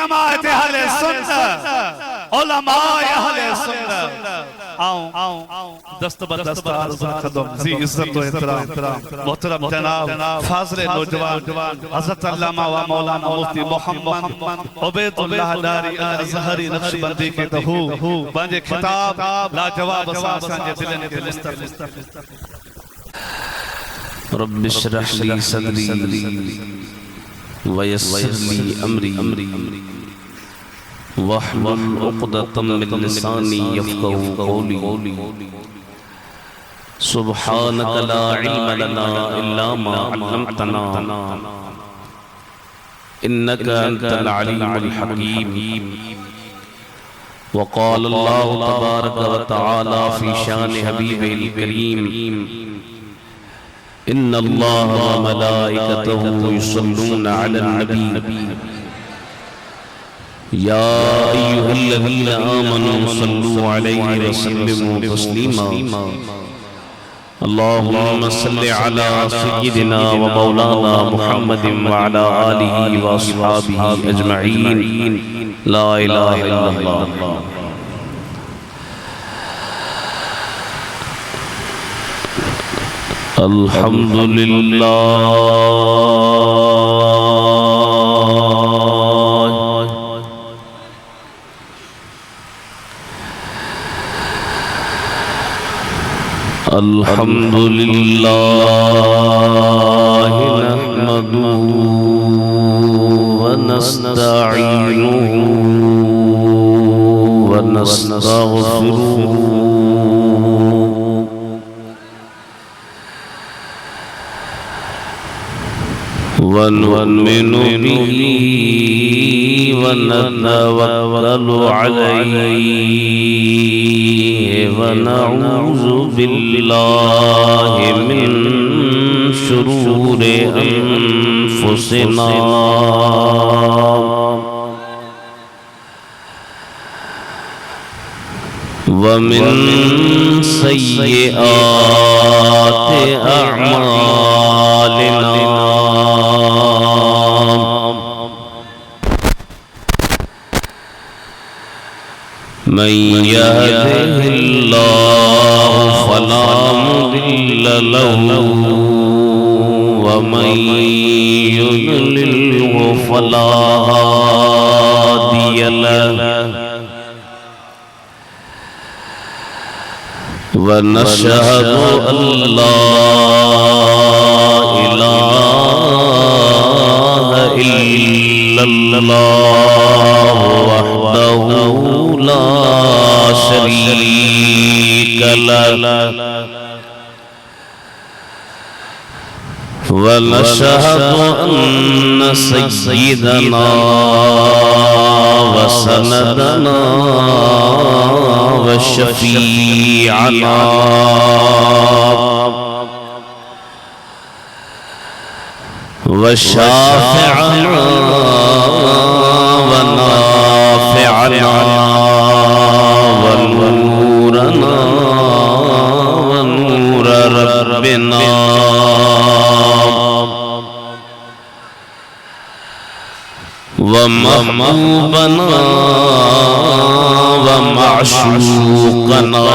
जमात अहले सुन्नत उलमाए अहले सुन्नत आओ दस्त बदस्त अर्ज़ ख़दम जी इज्जत व एहतराम मोहतरम जनाब फाज़िल नौजवान हज़रत अल्लामा व मौलाना मुफ्ती मोहम्मद उबैदुल्लाह दारी अज़हरी नक्शबंदी के दहू पंहिंजे खिताब लाजवाब सां असांजे दिलनि खे मुस्तफ़ रब्बि इश्रह ली सदरी व यस्सिर ली अमरी वहलुल उक़दतम मिन लिसानी यफ़क़हू क़ौली सुब्हानक ला इल्म लना इल्ला मा अल्लमतना इन्नक अंतल अलीमुल हकीम वक़ाल अल्लाहु तबारक व तआला फ़ी शान हबीबिल करीम इन्नल्लाह व मलाइकतहू युसल्लूना अलन नबी या अय्युहल्लज़ीना आमनू सल्लू अलैहि व सल्लिमू तस्लीमा अल्लाहुम्मा सल्लि अला सय्यिदिना व मौलाना मुहम्मदिन व अला आलिहि व अस्हाबिहि अजमईन ला इलाहा इल्लल्लाह। अल्हम्दुलिल्लाह अल्हम्दुलिल्लाह नहमदुहु व नस्तईनुहु व नस्तगफिरुहु व नु'मिनु बिही व नतवक्कलु अलैहि व नऊज़ु बिल्लाहि मिन शुरूरि अनफुसिना व मिन सय्यिआति अअमालिना मन यहदिहिल्लाहु फला मुदिल्ल लहु व मन युद्लिल्हु फला हादिय लहु व नशहदु अल्ला इलाहा इल्लल्लाह वहदहु ला शरीक लहु व नशहदु अन्न सय्यिदना व सनदना व शफीअना व शाफ़िअना व नाफ़िअना व नूरना व नूर रब्बिना व महबूबना व माशूक़ना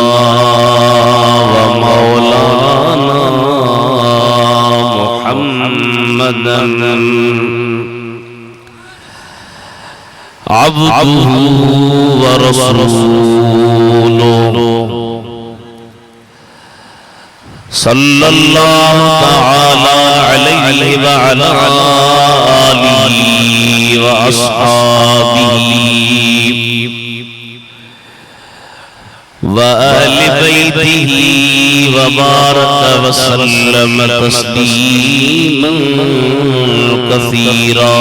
व मौलाना मुहम्मदन अब्दुहु व रसूलुहु सल्लल्लाहु तआला अलैहि व अला आलिहि व अस्हाबिहि व अहलि बैतिहि व बारक व सल्लम तस्लीमन कसीरा।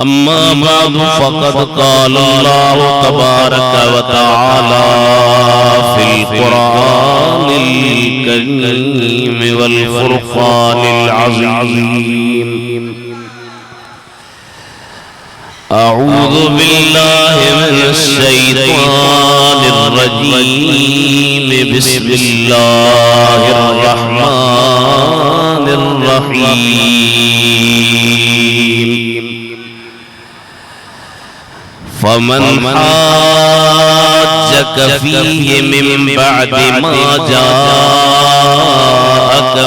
अम्मा बादु फ़क़द क़ाल अल्लाहु तबारक व तआला फ़िल क़ुरआनिल करीम वल फ़ुरक़ानिल अज़ीम أعوذ بالله من الشيطان الرجيم بسم الله الرحمن الرحيم فمن حاجك فيه من بعد ما جاءك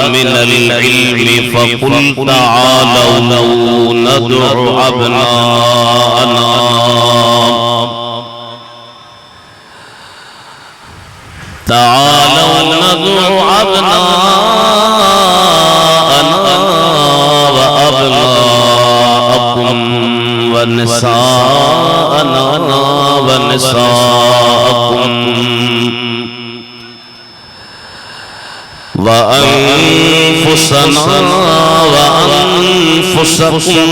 من العلم فقل تعالوا ندع أبناءنا وأبناءكم ونساءنا ونساءكم وأنفسنا وأنفسكم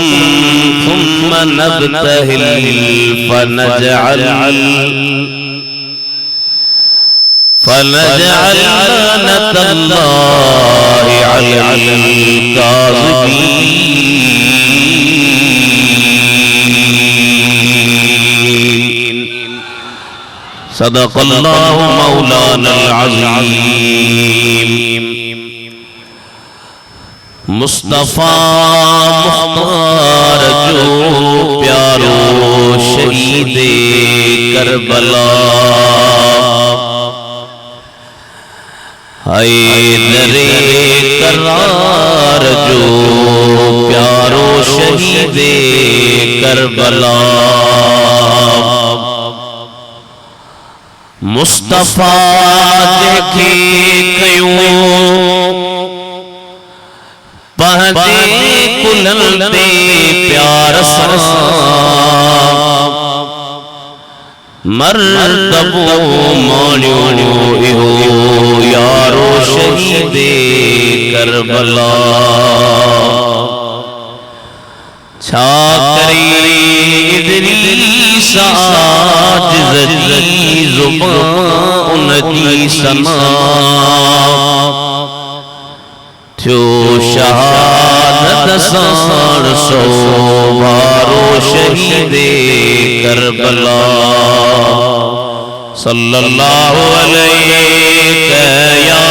ثم نبتهل فنجعل لعنة الله على الكاذبين. صدق الله مولانا العظيم. मुस्तफा मुख्तार जो प्यारो शहीदे करबला हैदरे करार जो प्यारो शहीदे करबला मुस्तफा देखे कयूं पहदे कुलंदे प्यार सा मर्तबो माण्यो इहो यारो शहीदे करबला छा करे इदरीस आजिज़ जी ज़ुबान उनजी सना थियो शहादत साण सो वारो शहीदे करबला सल्लल्लाहु अलैहि या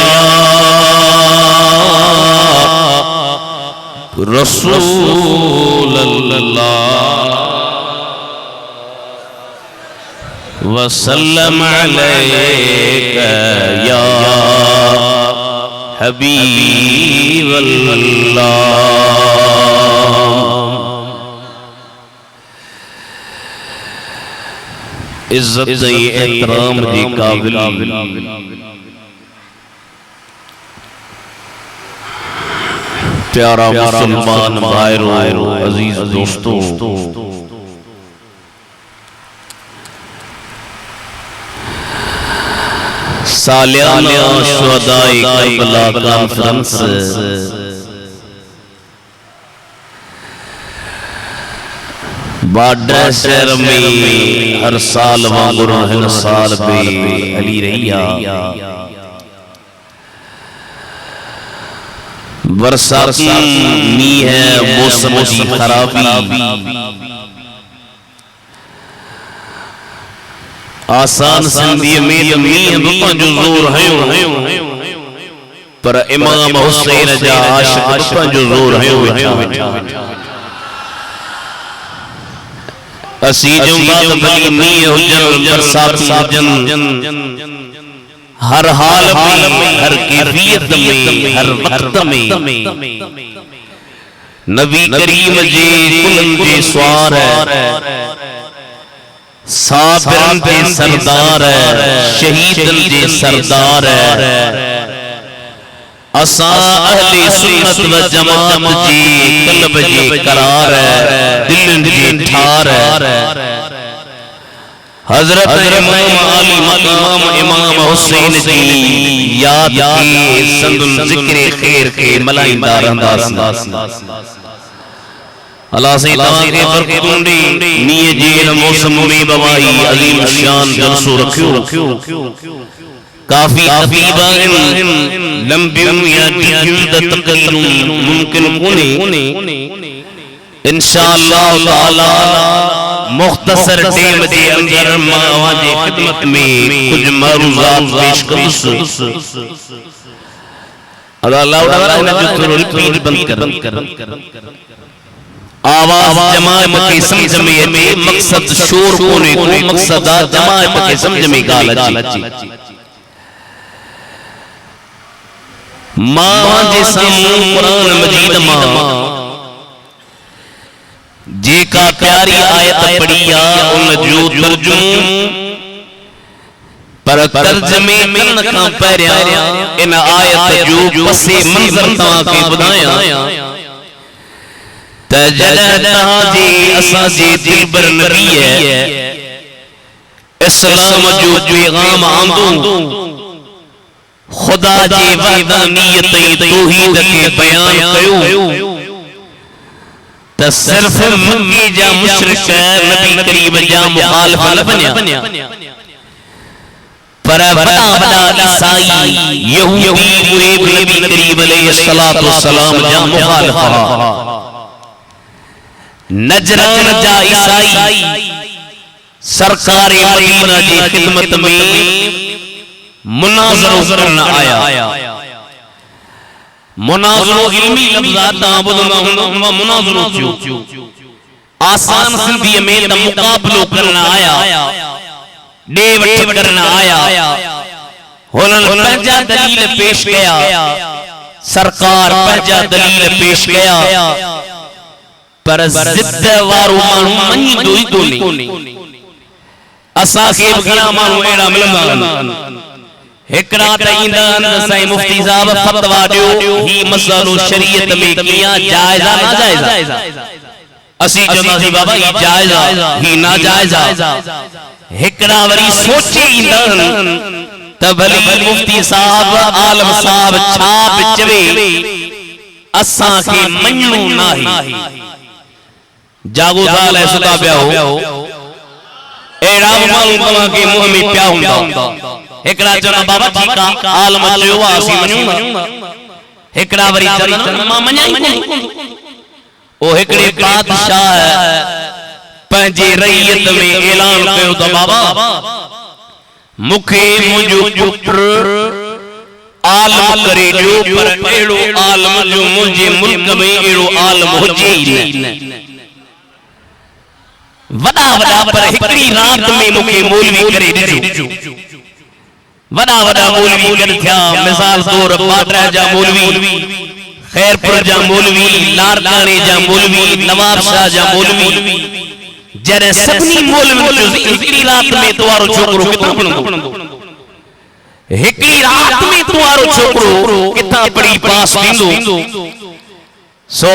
रसूल अल्लाह वसल्लम अलैका या हबीब अल्लाह। इज्जत एहतराम जी काबिल प्यारा मुसलमान भाइयों अजीज दोस्तों, सालियाना शुहदाए करबला कॉन्फ्रेंस बाडर शहर में हर साल वांगुर हर साल भी हली रही बरसाती मींह है मौसम की खराबी आसान सिंधी में मींह बपा जो जोर हयो पर इमाम हुसैन जा आशिक बपा जो जोर हयो असी जो बात भली मींह हुजन बरसाती हुजन हर हाल में हर कैफियत में हर वक्त में नबी करीम जी कुलम जी स्वार साबिरन जी सरदार शहीदन जी सरदार असा अहले सुन्नत व जमात जी कल्ब जी करार दिल जी ठार हजरत इमाम अली मकाम इमाम हुसैन जी याद की संदुल जिक्र खैर के मलाइंदा रहंदा अल्लाह से ताके बरकतुंडी मींह जी मौसम में बवाई अजीम शान जलसो रखियो काफी तकरीबा लंबियों या जिल्द तकरीर मुमकिन कोने इंशाअल्लाह ताला मुख्तसर टेम जे अंदर मां जी खिदमत में कुछ मरूजात पेश करूं। अल्लाह लाउड ना जो तो रिपीट बंद कर आवाज जमात के समझ में अचे मकसद शोर कोने को मकसद जमात के समझ में गाल अचे मां जे सामू कुरान मजीद मां जेका प्यारी आयत पढ़िया उन जो तर्जुमो पर तर्जमे करण का पहिरिया इन आयत जो पसे मंजर ता के बुधाया तजदा जी असा जी दिलबर नबी है इस्लाम जो पैगाम आंदो खुदा जी वहदानियत तौहीद के बयान कयो त सिर्फ मक्की जा मुशरिक नबी करीम जा मुखालिफ न बन्या पर बड़ा बड़ा ईसाई यहूदी नबी करीम अलैहिस्सलातु वस्सलाम जा मुखालिफ नजरान जा ईसाई सरकार मदीना की खिदमत में मुनाज़रो करन आया। मुनाज़रो इल्मी लफ्ज़ात बुधना मुनाज़रो थियो आसान सिंधी में त मुकाबलो करन आया डे वठ करन आया हुनन पंजा दलील पेश कया सरकार पंजा दलील पेश कया पर जिद्द वारो मानू मनी दोई कोने असा के घणा मानू एड़ा मिलंदा एकड़ा त इंदन साईं मुफ्ती साहब फतवा दियो ही मसलो शरीयत में किया जायजा ना जायजा असी चंदासी बाबा ही जायजा ही ना जायजा एकड़ा वरी सोची इंदन त भली मुफ्ती साहब आलम साहब छा चवे असा के मन्नू नाही जागो साल है सुता पिया हो एड़ा मालूम तवा के मुंह में पिया हुंदा एकड़ा चना बाबा ठीक आ आलम चयो आसी मन्नू एकड़ा वरी चना मां मन्याई ओ एकड़े बादशाह पंजे रईयत में ऐलान कयो त बाबा मुखे मुजो पुत्र आलम करे जो पर एड़ो आलम जो मुझे मुल्क में एड़ो आलम होजे ही न वड़ा वड़ा पर हिकड़ी रात में मुखे मौलवी करे दिजो वड़ा वड़ा मौलवी कर थिया मिसाल तौर पाटरा जा मौलवी खैरपुर जा मौलवी लारकाने जा मौलवी नवाब शाह जा मौलवी जरे सभनी मौलवी जो हिकड़ी रात में तवारो छोकरो किथा पढ़ंदो हिकड़ी रात में तवारो छोकरो किथा पढ़ी पास थींदो सो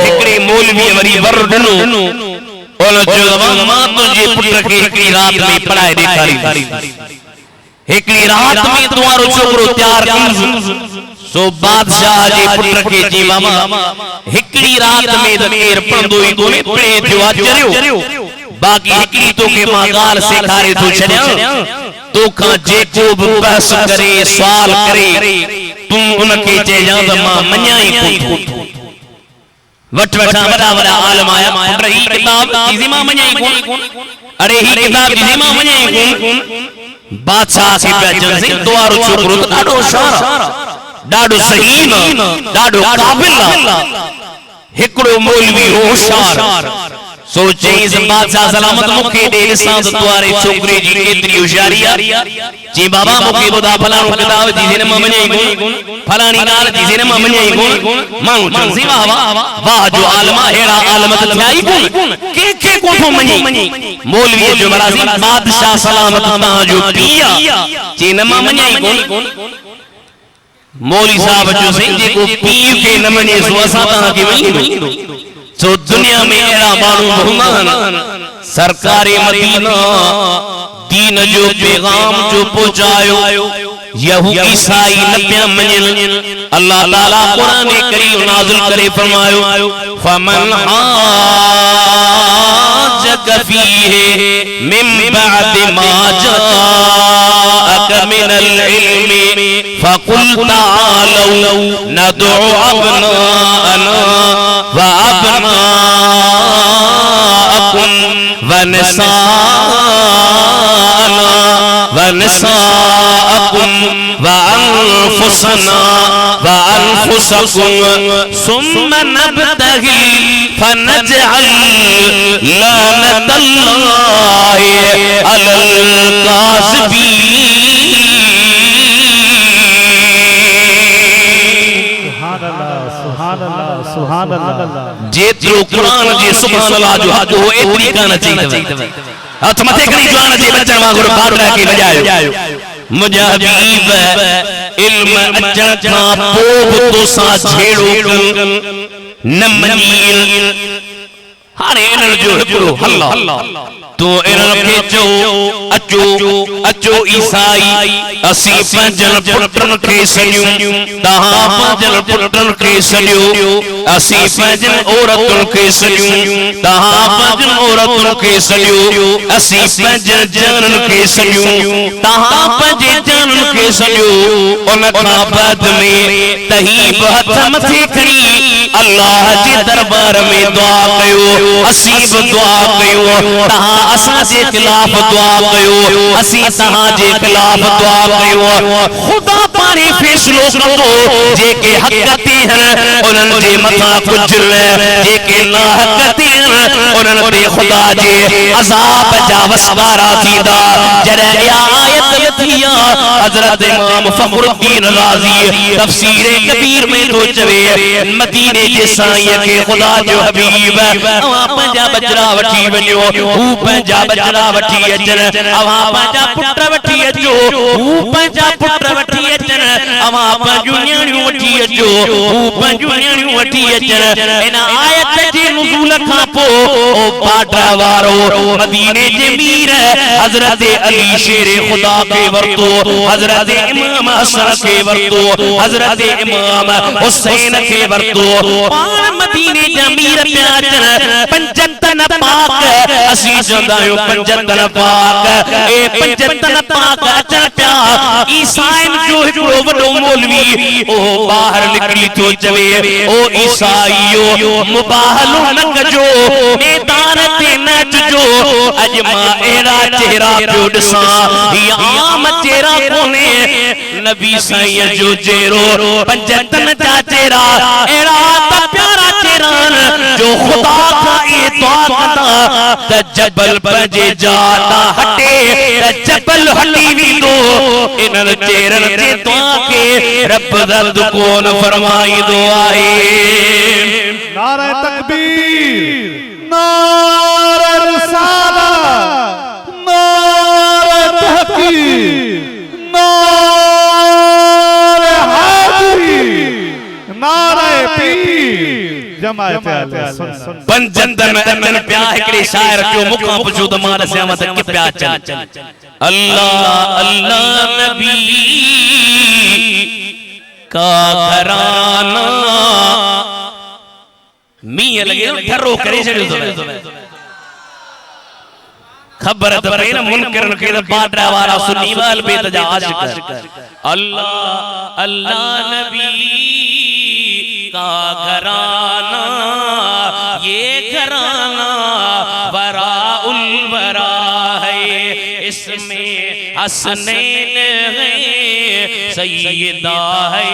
हिकड़ी मौलवी वरी वर दनो ओलो जो मां तुझे पुत्र के हिकड़ी रात में पढ़ाए देखारी हिकड़ी रात में तुम्हारो छोकरो तैयार कर सो बादशाह जे पुत्र के जी मामा हिकड़ी रात में दमेर पढ़ंदो ही कोने पढ़े थियो आचरियो बाकी हिकड़ी तो के मां गाल सिखारे तो छड्या तो का जे को बहस करे सवाल करे तू उनके जे या मां मन्याई को वट वटा बड़ा बड़ा आलम आया पुत्र ही किताब किसी मां मन्याई कोन अरे ही किताब किसी मां मन्याई कोन बादशाह के बेजन से द्वारो छोकरो तो डाडो शारा डाडो सही न डाडो काबिल हिकड़ो मौलवी होशियार सोचे इस बादशाह सलामत मुखे दे सा द्वारे छोकरे जी केतरी होशियारी जी बाबा मुखे बुधा फलाणो किताब जी ने मन्याई कोन फलानी गाल जी ने मन्याई कोन मानू चंसी वाह वाह जो आलमा हेड़ा आलमत थयाई कोन के कोठो मन्याई मौलवी जो बरासी बादशाह सलामत ता जो पिया जी ने मन्याई कोन मौलवी साहब जो से जे को पीर के न मने सो असा ता के वही सो दुनिया में एड़ा मानू मेहमान सरकारी मदीना दीन जो पैगाम जो पहुंचायो यहू ईसाई नबिया मनिन अल्लाह ताला कुरान करीम नाज़िल करे फरमायो फमन हाजक फीहे मिन बाद मा जाअक मिनल इल्मी फकुल तालौ नदउ अबनाअना व अबनाअकुम व वनसाना वनसाकुम वअनफुसना वअनफुसकुम सुम्मा नब्तही फनजअल लानतल्लाहि अलल काज़िबीन। जेतिरो कुरान जे सुभान अल्लाह जो हद हो एतरी कान चाहिए हथ मथे करी जान जे बचन वांगुर बाटला के बजायो मुंहिंजा हबीब इल्म अचण खां पोइ बि तोसां छेड़ो न मञील। हाणे इन्हनि जो हिकिड़ो हल्ला तो इन्हनि खे चओ अचो अचो ईसाई असीं पंहिंजनि पुटनि खे सॾियूं तव्हां पंहिंजनि पुटनि खे सॾियो असीं पंहिंजनि औरतुनि खे सॾियूं तव्हां पंहिंजनि औरतुनि खे सॾियो असीं पंहिंजनि जाननि खे सॾियूं तव्हां पंहिंजे जाननि खे सॾियो। उन खां बाद में तहीं बि हथ मथे खणी अल्लाह जे दरबार में दुआ कयो असीं बि दुआ कयो तव्हां असां जे खिलाफ दुआ कयो असीं तव्हां जे खिलाफ दुआ कयो। खुदा पाणी फैसलो कंदो जेके हक़ ते आहिनि उन्हनि जे मथां गुजर जेके नाहक़ ते आहिनि उन्हनि ते खुदा जे अज़ाब जा वसवारा थींदा। जॾहिं इहा आयत लथी हज़रत इमाम फ़खरुद्दीन राज़ी तफ़सीर कबीर में थो चवे मदीने जे साईं खे खुदा जो हबीब अवां पंहिंजा बजरा वठी वञो हू पंहिंजा बजरा वठी अचनि अवां पंहिंजा पुट वठी अचो हू पंहिंजा पुट वठी अचनि अवां पंहिंजूं न्याणियूं वठी अचो हू पंहिंजूं न्याणियूं वठी अचनि। इन आयत जे नुज़ूल खां पोइ ओ बाटा वारो मदीने जे मीर हज़रत अली शेर खुदा खे वरतो हज़रत इमाम हसन खे वरतो हज़रत इमाम हुसैन खे वरतो पाण मदीने जा मीर पिया अचनि पंजतन पाक असीं चवंदा आहियूं पंजतन पाक ए पंजतन पाक अचनि पिया। ईसाइन जो हिकिड़ो वॾो मौलवी ओ ॿाहिरि निकिरी थो चवे ओ ईसाईयो मुबाहलो न कजो मैदान ते न अचिजो अॼु मां अहिड़ा चेहरा पियो ॾिसां हीअ आम चेहरा कोन्हे नबी साईं जो चेहरो पंजतन जा चेहरा अहिड़ा त प्यारा चेहरा जो खुदा खां इहे दुआ कंदा त जबल पंहिंजे जाता हटे त जबल हली वेंदो। इन्हनि चेहरनि जे दुआ खे रब रद्द कोन फरमाईंदो आहे। नारे तकबीर नारे रिसालत नारे तहकीर नारे हाज़री नारे पीर जमायत पंजतन अचनि पिया। हिकिड़े शाइर जो मुखां पुछो त मां ॾिसां त कि पिया अचनि अल्लाह अल्लाह नबी का घराना मींहं लॻे ठरो करे छॾियो ख़बर त पई न मुनकिरनि खे त बाटरा वारा सुन्नी वाल बेत जा आशिक़ अल्लाह अल्लाह नबी का घराना ये घराना वराउल वरा है इसमें हसनैन है सैयदा है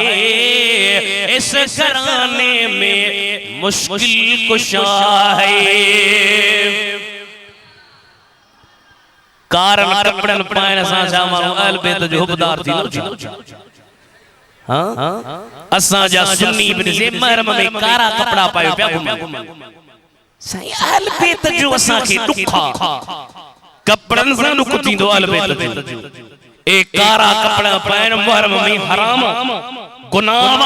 इस घराने में मुश्किल कुशा है। कारण कपड़न पाइण सां छा माण्हू अहल बैत जो हुबदार थींदो हां असां जा सुन्नी बि ॾिसे महरम में कारा कपड़ा पायो पिया घुमनि साईं अहल बैत जो असां खे दुखा कपड़न सां दुख थींदो अहल बैत जो ए कारा कपड़ा पाइण महरम में हराम गुनाह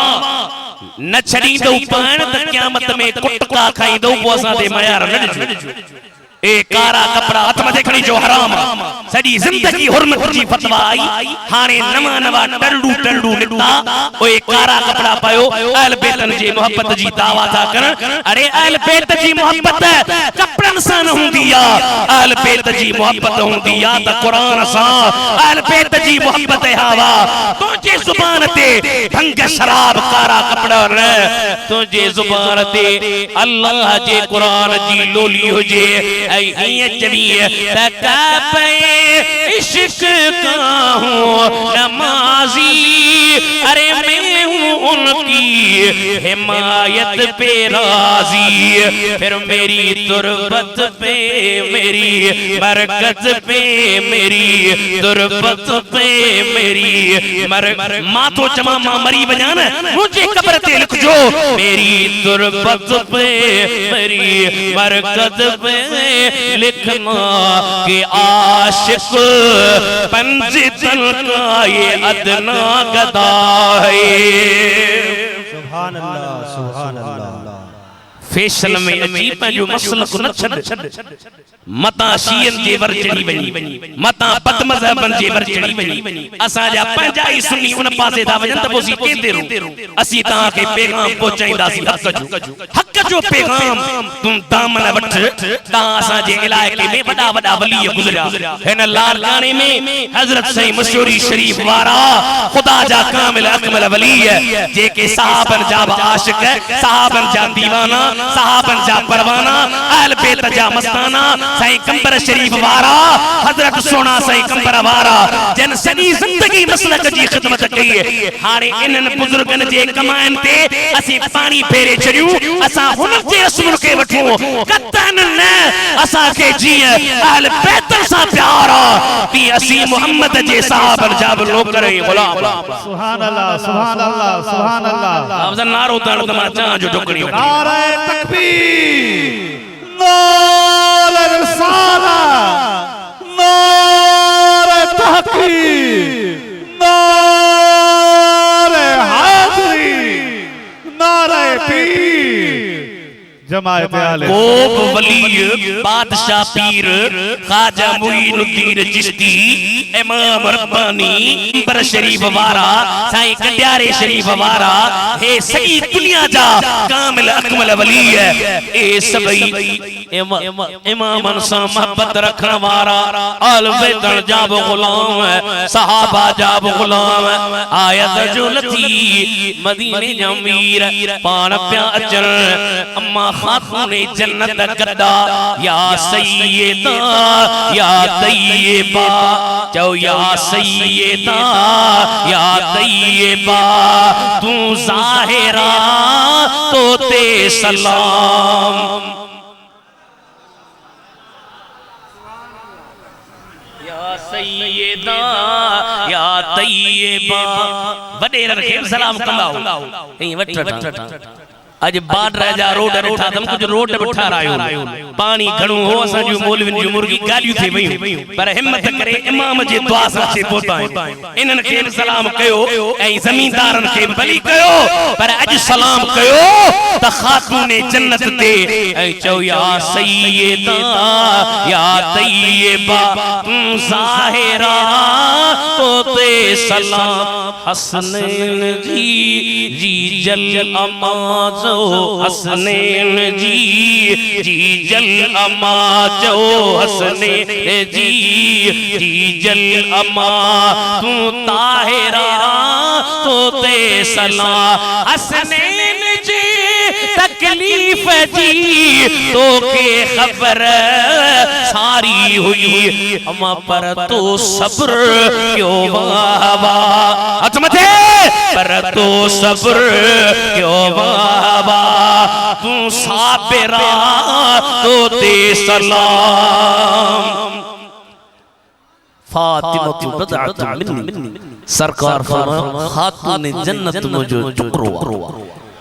न छॾींदो पाइण त क़यामत में कुटका खाईंदो पोइ असां ते मयार न ॾिजो। ए कारा कपड़ा हथ मथे खणी जो हराम सॼी ज़िंदगी हुरमत जी फतवा आई हाणे नवा नवा टंडू निकता ओए कारा कपड़ा पायो अहल बैतन जी मोहब्बत जी दावा था करण। अरे अहल बैत जी मोहब्बत कपड़न सां न हूंदी आ अहल बैत जी मोहब्बत हूंदी आ त कुरान सां अहल बैत जी मोहब्बत हवा तुझे जुबान ते भंग शराब कारा कपड़ा न तुझे जुबान ते अल्लाह जे कुरान जी लोली हुजे ये चवी तकाबे इश्क का हूँ नमाजी अरे मैं हूँ उनकी हिमायत पे राजी फिर मेरी तुरबत पे मेरी बरकत पे मेरी तुरबत पे मेरी माँ तो जमा माँ मरी बजान मुझे कब्र ते लिख जो मेरी तुरबत पे मेरी बरकत पे लिखना कि आशिक पंजितन का ये अदना गदा है सुभान अल्लाह सुभान अल्लाह फैशन में अजीब जो मसलक न छड मता शियन जे वर चढ़ी वनी मता बद मजहबन जे वर चढ़ी वनी असा जा पंजा ही सुन्नी उन पासे दा वजन त पोसी केंदे रो असी ता के पैगाम पहुंचाईंदासी हक जो पैगाम तुम दामन वठ ता असा जे इलाके में वडा वडा वली गुजरा हिन लालकाने में हजरत सही मशहूरी शरीफ वारा खुदा जा कामिल अकमल वली जे के साहबन जा आशिक साहबन जा दीवाना साहबन जा परवाना अहल बैत जा मस्ताना साईं कंबर शरीफ वारा हजरत सोना साईं कंबर वारा जन सदी जिंदगी मसलक जी खिदमत कई हाणे इनन बुजुर्गन जे कमाइन ते असी पानी फेरे छड़ियो असा हुन जे रसूल के वठो कतन न असा के जी अहल बैत सा प्यार ती असी मोहम्मद जे साहबन जा नौकर गुलाम सुभान अल्लाह सुभान अल्लाह सुभान अल्लाह अफजल नारो तण तमा चा जो टोकरी नारे तकबीर नारे रिसाला नारे तहकीर नारे हाज़री नारे पीर जमायत आले कोप वली बादशाह पीर ख्वाजा मुईनुद्दीन चिश्ती इमाम रब्बानी कंबर शरीफ वारा साईं कंडियारे शरीफ वारा हे सही दुनिया जा कामिल अकमल वली है ए सभई इमामन सा मोहब्बत रखण वारा आल बैत जा गुलाम है सहाबा जा गुलाम आयत जो लथी मदीने जा मीर पाण पिया अचन अम्मा खातूने जन्नत गदा या सैयदा या तैयबा चौ या सैयदा या तैयबा तू ज़ाहिरा तो ते सलाम या सैयदा या तैयबा वडेर खे सलाम कंदाओ ए वठ अज बाड राजा रोड रठा तम कुछ रोड बिठा रायो पानी घणो हो असा जो मौलविन जो मुर्गी गालियो थे वई पर हिम्मत करे इमाम जे दुआ से पहुंचा इनन के सलाम कयो ए जमींदारन के भली कयो पर अज सलाम कयो त खातूने जन्नत ते ए चौ या सैयदा या तैयबा तू ज़ाहिरा तो ते सलाम हसनैन जी जल अमाज हसनैन जी जल अमा जो हसनैन जी जल अमा तू ताहिरा तो ते सलाम हसनैन जी तकलीफ जी तो के खबर सारी हुई अमा पर तो सब्र क्यों बाबा अचमते पर तो सब्र क्यों बाबा तू साबिरा तो ते सलाम फातिमा बदअतु मिन्नी सरकार फरमा खातून जन्नत मुझो टुकरो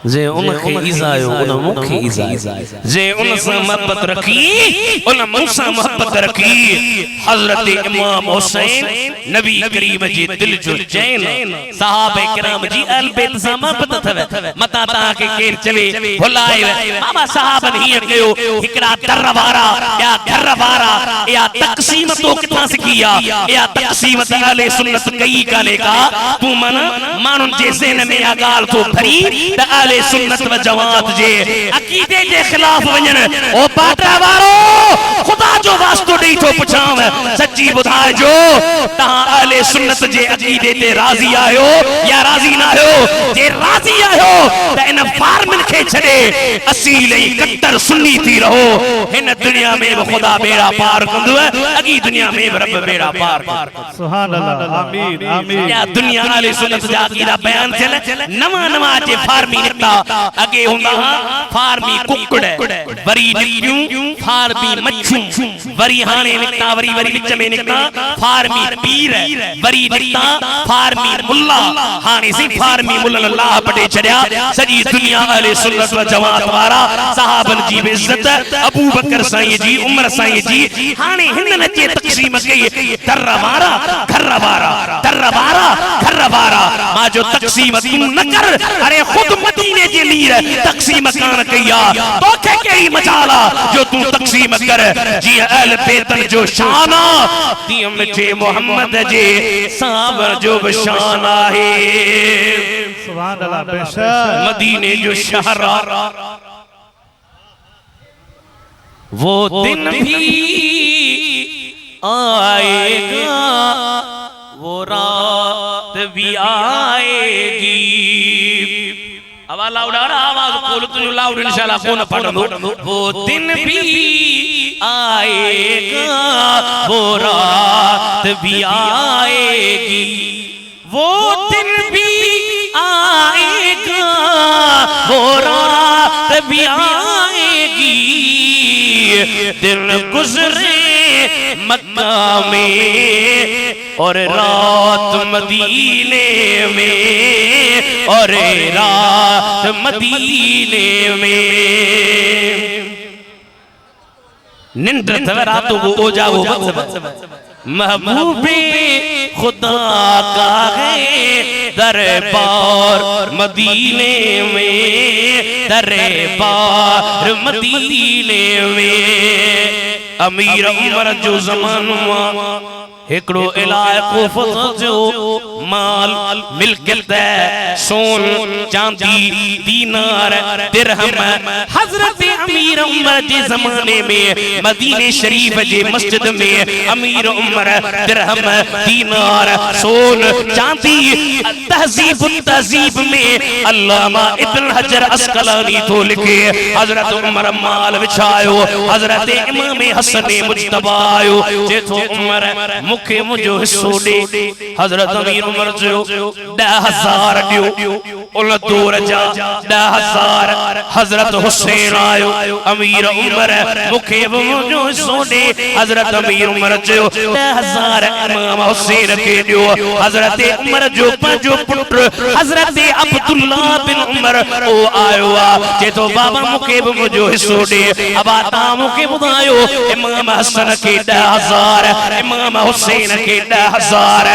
जे उनके इजायो उन मुखे इजायो जे उनसे मोहब्बत रखी उन मुसा मोहब्बत रखी हजरत इमाम हुसैन नबी करीम जी दिल जो चैन सहाबे किराम जी अहल बैत से मोहब्बत थवे मता ता के केर चले भुलाए बाबा साहबन ही कयो हिकड़ा दरवारा या घरवारा या तकसीम तो किथा से किया या तकसीम अहले सुन्नत कई काले का तू मन मानुन जे ज़हन में आ गाल तो भरी त अहले सुन्नत व जमात जे अकीदे जे खिलाफ वञन ओ बाटा वारो खुदा जो वास्तो ॾेई थो पुछांव सच्ची ॿुधाइजो तव्हां अहले सुन्नत जे अकीदे ते राज़ी आहियो या राज़ी न आहियो जे राज़ी आहियो त इन फार्मन खे छॾे असील ऐं कट्टर सुन्नी थी रहो हिन दुनिया में भी खुदा बेड़ा पार कंदो अगी दुनिया में भी रब बेड़ा पार कंदो सुभान अल्लाह आमीन आमीन या दुनिया अहले सुन्नत जा अकीदा बयान थियल नवा नवा जे फार्मी निकता अगे हुंदा फार्मी कुकड़ वरी निकियूं फार्मी मच्छू वरी हाने निकता वरी वरी विच में निकता फार्मी पीर वरी निकता फार्मी मुल्ला हाने सी फार्मी मुल्ला अल्लाह पटे छड़या सजी दुनिया अहले सुन्नत व जमात वारा सहाबन जी इज्जत अबू बकर साईं जी उमर साईं जी हाने हिनन जे तकसीम कई दरवारा घरवारा दरवारा घरवारा मा जो तकसीम तू न कर अरे खुद मदीने जे मीर तकसीम कान कया तोखे केड़ी मजाला जो तू तकसीम कर जी अहल बेतन जो शाना ती मिठे मोहम्मद जे सावर जो शान आहे सुभान अल्लाह बेशक मदीने जो शहर वो दिन भी आएगा वो रात भी आएगी अब लाउड आवाज खोल तो लाउड इंशाल्लाह कौन पढ़ो वो दिन भी आएगा वो रात भी आएगी वो दिन भी आएगा वो रात भी आएगी दिन गुजरे मक्का में और रात मदीने में और रात मदीने में निंद्र थवे रातों को ओ जाओ महबूबे खुदा का है दरबार मदीने में दरबार मदीने में अमीर उमर जो ज़मानो एकड़ो इलाको फज़ जो माल मिल्कियत सोन चांदी दीनार दिरहम हजरत अमीर उमर जे जमाने में मदीने शरीफ जे मस्जिद में अमीर उमर दिरहम दीनार सोन चांदी तहजीब में अल्लामा इब्न हजर अस्कलानी तो लिखे हजरत उमर माल विछायो हजरत इमाम हसन मुज्तबा आयो जे तो उमर मुखे मुझो हिस्सो दे हजरत अमीर उमर जो 10,000 दियो उन दूर जा 10,000 हजरत हुसैन आयो अमीर उमर मुखे मुझो हिस्सो दे हजरत अमीर उमर जो 10,000 इमाम हुसैन के दियो हजरत उमर जो पंजो पुत्र हजरत अब्दुल्लाह बिन उमर ओ आयो जे तो बाबा मुखे मुझो हिस्सो दे अब ता मुखे बुधायो इमाम हसन के 10,000 इमाम हुसैन के 10,000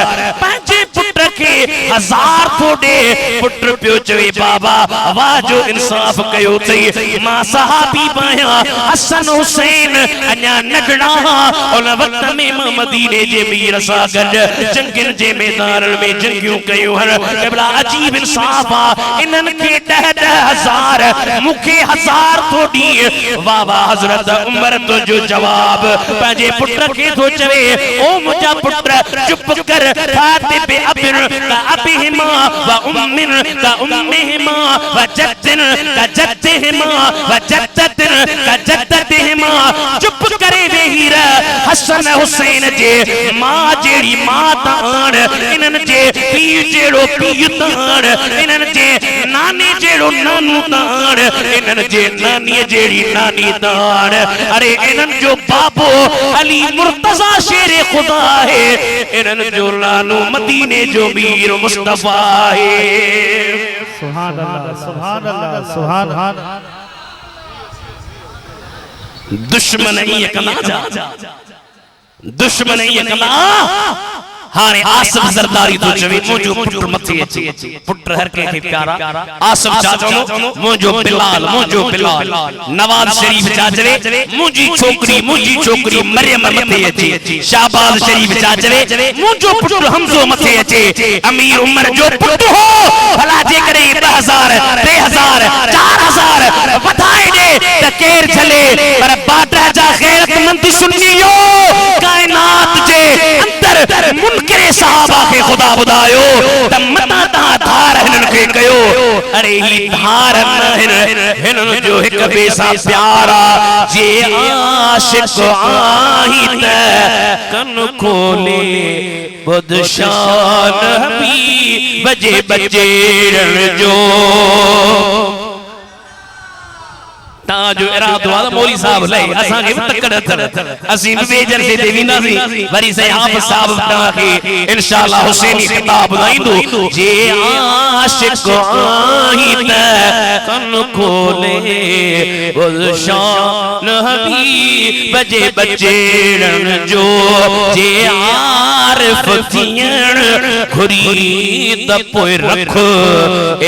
पंजे पुत्र के 1000 थोड़े पुत्र पियो चवे बाबा वाह जो इंसाफ कयो थई मां सहाबी पाया हसन हुसैन अन्या नगड़ा उन वक्त में मदीने जे मीर सा गड जंगिन जे मैदान में जंगियूं कयो हर केबला अजीब इंसाफ इनन के 10,000 मुखे 1000 थोड़ी वाह वाह हजरत उमर तो जो जवाब पंजे पुत्र के तो चवे ओ मुझा पुत्र चुप कर फातिब अबिन का अबिहिमा व उम्मिन का उम्मिहिमा व जद्दिन का जद्दिहिमा व जद्दतिन का जद्दतिहिमा चुप करे वेहीर हसन हुसैन जे मां जेड़ी मां ताण इनन जे पी जेड़ो पी ताण इनन जे नानी जेड़ो नानू ताण इनन जे नानी जेड़ी नानी ताण अरे इनन जो बाबो अली मुर्तजा शेर खुदा है इनन जो लानो मदीने जो मीर मुस्तफा है सुभान अल्लाह सुभान अल्लाह सुभान अल्लाह दुश्मन ये कला जा दुश्मन ये कला हाने आसिफ ज़रदारी तो चवे मुझो पुट मथे अचे पुट हर के प्यारा आसिफ चाचो मुझो बिलाल नवाज शरीफ चाचवे मुझी छोकरी मरियम मथे अचे शाहबाज शरीफ चाचवे मुझो पुट हमजो मथे अचे अमीर उमर जो पुट हो भला जे करे 1000 3000 4000 वधाए दे त केर चले पर बाटा जा गैरतमंद सुन्नियो कायनात जे अंदर मुनकरे सहाबा के खुदा बुधायो त मता ता धार हिनन के कयो अरे ही धार न हिनन जो एक बेसा प्यारा जे आशिक आही त कन खोले बदशान हबीब बजे बजेरन जो ताजो इरादो वाला मौली साहब ले असा के तकड़ थर असी बेजर से देवीना सी वरी से आप साहब ता के इंशाअल्लाह हुसैनी खिताब बुधाइंदो जे आशिक आही त कन खोले गुलशान हबीब बजे बजेरन जो जे आरिफ थियण खुरी त पोइ रख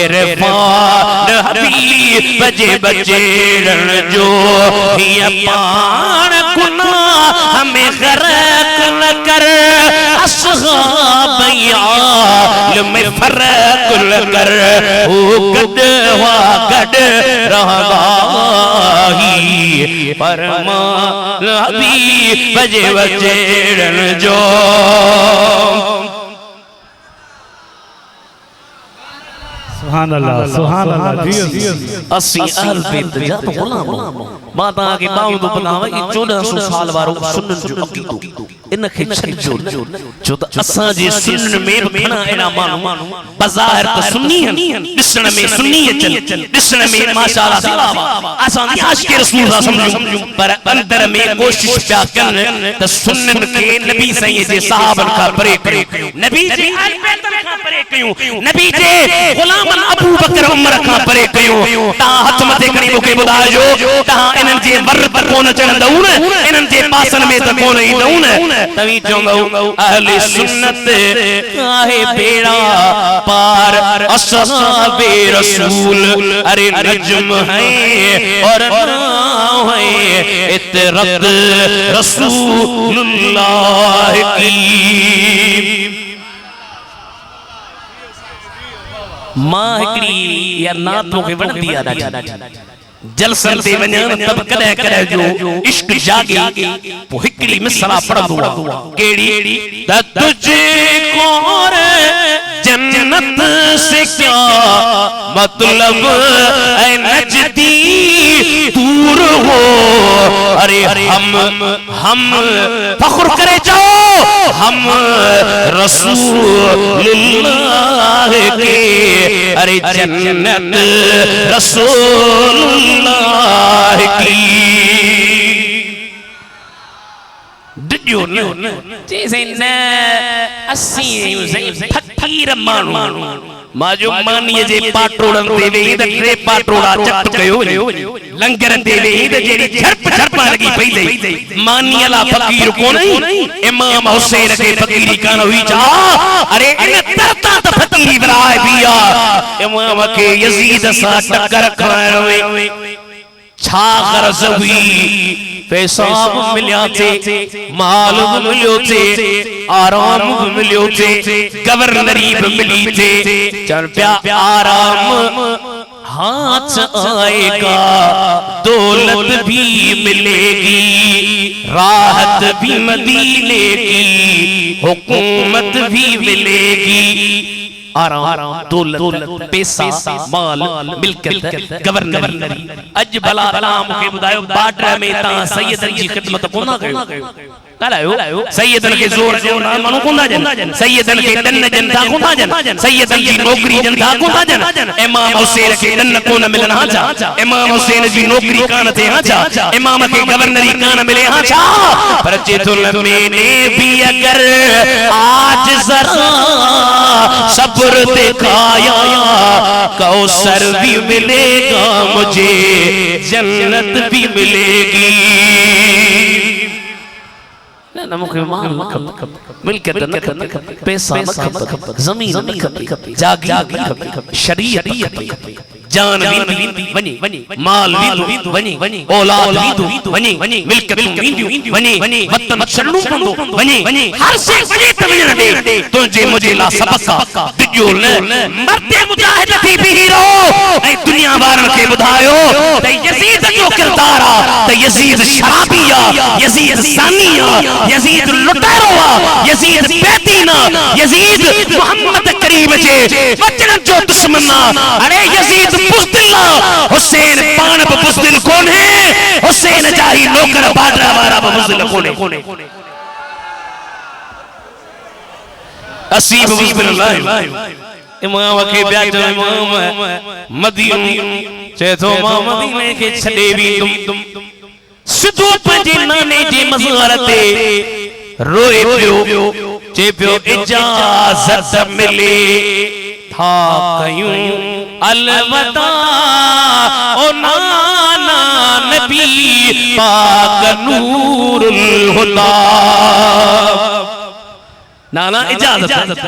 इरफान हबीब बजे बजेरन जो ये पान गुनाह हमें गरक न कर असहाब याल में फरक न कर ओ गड वा गड रहवाही फरमान हबीब बजे बजेरन जो सुभान अल्लाह जी अस्सी अहल बैत जा तो गुलाम माता के बावजूद बनावे 1400 साल वारो सुन्नन जो अकीदो इन खे छजो जो त असा जे सुन्नन में घणा एना मानू बज़ाहिर त सुन्नी हन दिसण में सुन्नी अचन दिसण में माशाअल्लाह सिलावा असा दी आशिक रसूल समझू पर अंदर में कोशिश पिया कन त सुन्नन के नबी सही जे सहाबन का परे कयो नबी जे अहल बैत का परे कयो नबी जे गुलाम अबू बकर उमर का परे कयो ता हथ मथे करी मुके बुधायो ता इनन जे वर पर कोन चढ़ंदऊ इनन जे पासन में त कोन ईंदऊ तवी चोंदऊ अहले सुन्नत आहे बेड़ा पार असहाबे रसूल अरे नजम है और नाम है इतरत रसूलुल्लाह की मां हिकड़ी या नात के वणदी आ जलसन ते वणन तब कदे करे जो इश्क जागे पो हिकड़ी मिसरा पढ़दो केड़ी त तुझे कोर जन्नत से क्या मतलब ऐ नजदी दूर हो अरे हम फख्र करे जाओ हम रसूलुल्लाह के अरे जन्नत रसूलुल्लाह की डियो न जैसे न अस्सी फकीर मानू माजो मानिए जे पाटोड़न ते वेई त टे पाटोड़ा चट कयो लंगर ते वेई त जेडी झरप लगी पई मानियला फकीर कोनी इमाम हुसैन के फकीरी कान हुई जा अरे इन तरता त फकीरी बराए बिया इमाम के यजीद सा टक्कर खाण में छा गरज हुई पैसा मिलिया थे माल मिलियो थे आराम मिलियो थे गवर्नरी मिली थे चल प्या आराम हाथ आएगा दौलत भी मिलेगी राहत भी मदीने की हुकूमत भी मिलेगी आराम दौलत पैसा माल मिलकत गवर्नरी अज भला नाम के बुधायो बाटर में ता सैयदन जी खिदमत कोना कयो कलायो सैयदन के जोर जो ना मनु कोना जन सैयदन के दन जनता कोना जन सैयदन की नौकरी जनता कोना जन इमाम हुसैन के दन कोन मिलन हा जा इमाम हुसैन जी नौकरी कान थे हा जा इमाम के गवर्नरी कान मिले हा जा पर जेतुल मैंने भी अगर आज जरा सब्र दिखाया कौसर भी मिलेगा मुझे जन्नत भी मिलेगी ना मुखे माल न खपे मिल्कियत न खपे पैसा न खपे ज़मीन न खपे जागीर न खपे शरीयत न खपे जान वनी माल वनी औलाद वनी मिल्कियत वनी वतन छड़ू पंदो वनी हर शे वनी तवजन दे तुझे मुझे ला सबका दियो न मरते मुजाहिद थी भी हीरो ऐ दुनिया वारन के बुधायो ते यजीद जो किरदार आ ते यजीद शराबिया यजीद सानिया यजीद लुटेरोआ यजीद बेदीना यजीद मोहम्मद करीम जे वचन जो दुश्मना अरे यजीद बुज़दिला हुसैन पान बुज़दिल कौन है हुसैन जाही नौकर बादरा वारा बुज़दिल कौन है असीब बुज़दिल्लाह इमाम के ब्याज इमाम मदीने चे तो मदीने के छड़े भी तुम सिद्धो पंजे नाने जे मज़ार ते रोए पियो चे पियो इजाज़त मिले था कयूं अलवदा ओ नाना नबी पाक नूरुल हुदा नाना इजाजत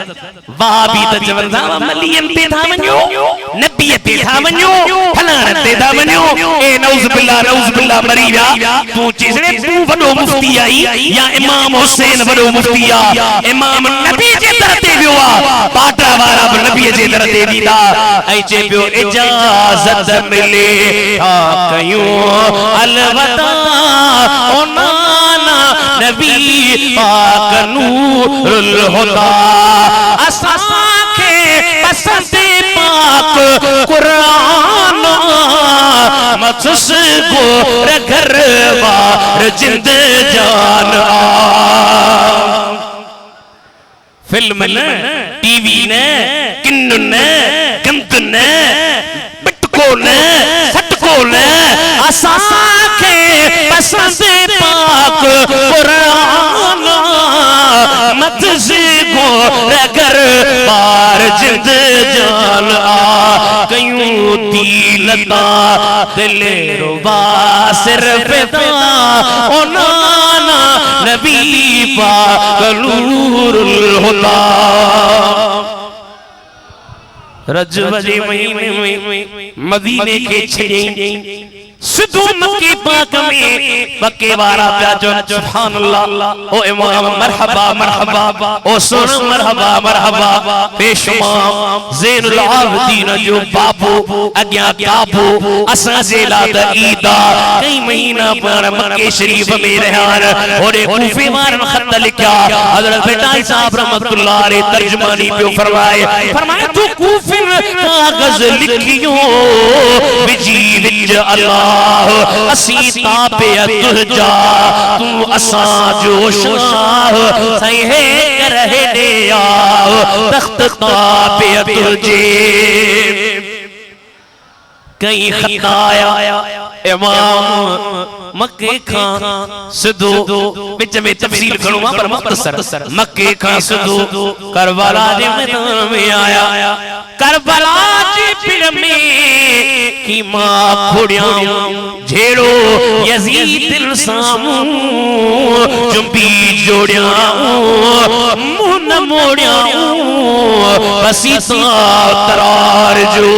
वाबी त चवंदा मलियन ते था वञो नबी ते था वञो फलाण ते था वञो ए नऊज़ बिल्ला मरी विया तू चेसड़े तू वडो मुफ्ती आई या इमाम हुसैन वडो मुफ्ती आ इमाम नबी जे दर ते वियो आ बाटा वारा नबी जे दर ते वीदा ऐ चे पियो इजाजत मिले था कयूं अलवदा ओ नाना नबी पाक नूरुल हुदा असा के पसंद पाक कुरान मखसूस को घर बार जिंद जान फिल्म न टीवी न किन्न न गंद न बिटको न सटको न असा के पसंद पाक कुरान मत से को अगर बार जिंद जान आ कयूं दिलता दिल रुबा सिर्फ दा ओ नाना नबी पाक नूरुल हुदा रजब जे महीने में मदीने के छड़े सिद्धो मक्के पाक में मक्के वारा प्याजो सुभान अल्लाह ओ इमाम मरहबा मरहबा ओ सुन मरहबा बेशुमार ज़ैनुल आबिदीन जो बाबू अग्या काबू असा जे लाद ईदा कई महीना पर मक्के शरीफ में रहन और कूफे वारन खत लिखा हजरत बेटाई साहब रहमतुल्लाह अलैह तर्जुमानी पे फरमाए तू कूफे कागज लिखियो विजी विच अल्लाह असी ताबियत जा तू असा जो शाह सही है रहे दे आ तख्त ताबियत जे कई खताया इमाम मक्के खां सिद्धो विच में तफसील करूंगा पर मुख्तसर मक्के खां सिद्धो करबला जे मैदान में आया करबला जे पिड़ में की मां खोड़िया झेड़ो यजीद सामू जुंबी जोड़िया मुंह न मोड़िया बसी तरार जो